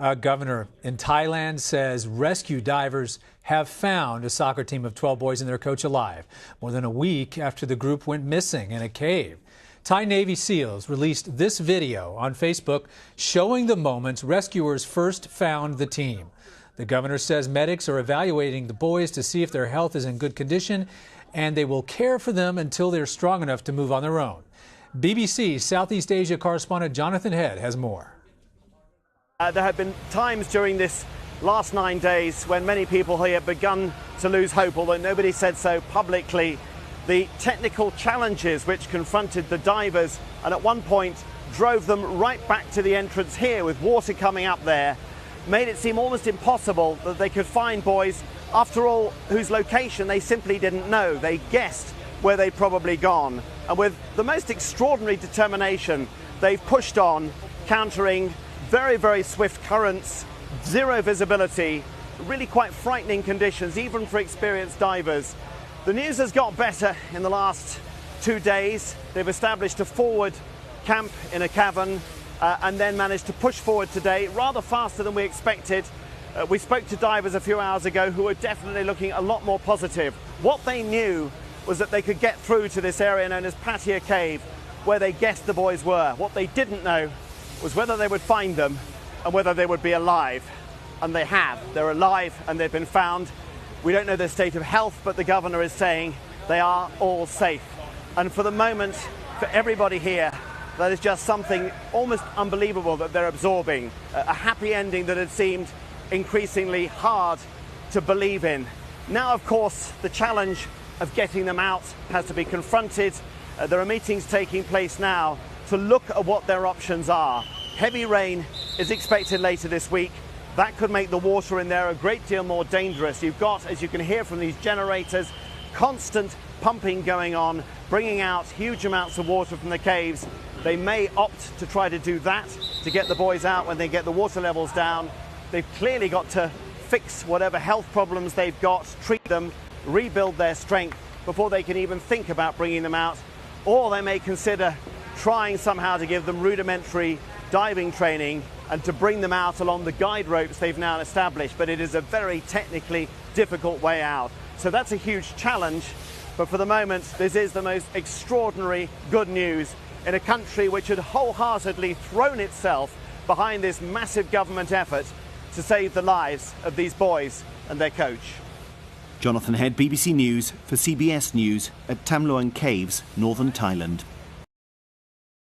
A governor in Thailand says rescue divers have found a soccer team of 12 boys and their coach alive, more than a week after the group went missing in a cave. Thai Navy SEALs released this video on Facebook showing the moments rescuers first found the team. The governor says medics are evaluating the boys to see if their health is in good condition, and they will care for them until they're strong enough to move on their own. BBC Southeast Asia correspondent Jonathan Head has more. There have been times during this last 9 days when many people here have begun to lose hope, although nobody said so publicly. The technical challenges which confronted the divers and at one point drove them right back to the entrance here with water coming up there made it seem almost impossible that they could find boys, after all, whose location they simply didn't know. They guessed where they'd probably gone. And with the most extraordinary determination, they've pushed on, countering very, very swift currents, zero visibility, really quite frightening conditions, even for experienced divers. The news has got better in the last 2 days. They've established a forward camp in a cavern and then managed to push forward today rather faster than we expected. We spoke to divers a few hours ago who were definitely looking a lot more positive. What they knew was that they could get through to this area known as Pattaya Cave, where they guessed the boys were. What they didn't know was whether they would find them and whether they would be alive. And they have. They're alive and they've been found. We don't know their state of health, but the governor is saying they are all safe. And for the moment, for everybody here, that is just something almost unbelievable that they're absorbing. A happy ending that had seemed increasingly hard to believe in. Now, of course, the challenge of getting them out has to be confronted. There are meetings taking place now to look at what their options are. Heavy rain is expected later this week. That could make the water in there a great deal more dangerous. You've got, as you can hear from these generators, constant pumping going on, bringing out huge amounts of water from the caves. They may opt to try to do that to get the boys out when they get the water levels down. They've clearly got to fix whatever health problems they've got, treat them, rebuild their strength before they can even think about bringing them out. Or they may consider trying somehow to give them rudimentary diving training and to bring them out along the guide ropes they've now established, but it is a very technically difficult way out. So that's a huge challenge, but for the moment this is the most extraordinary good news in a country which had wholeheartedly thrown itself behind this massive government effort to save the lives of these boys and their coach. Jonathan Head, BBC News for CBS News at Tham Luang Caves, northern Thailand.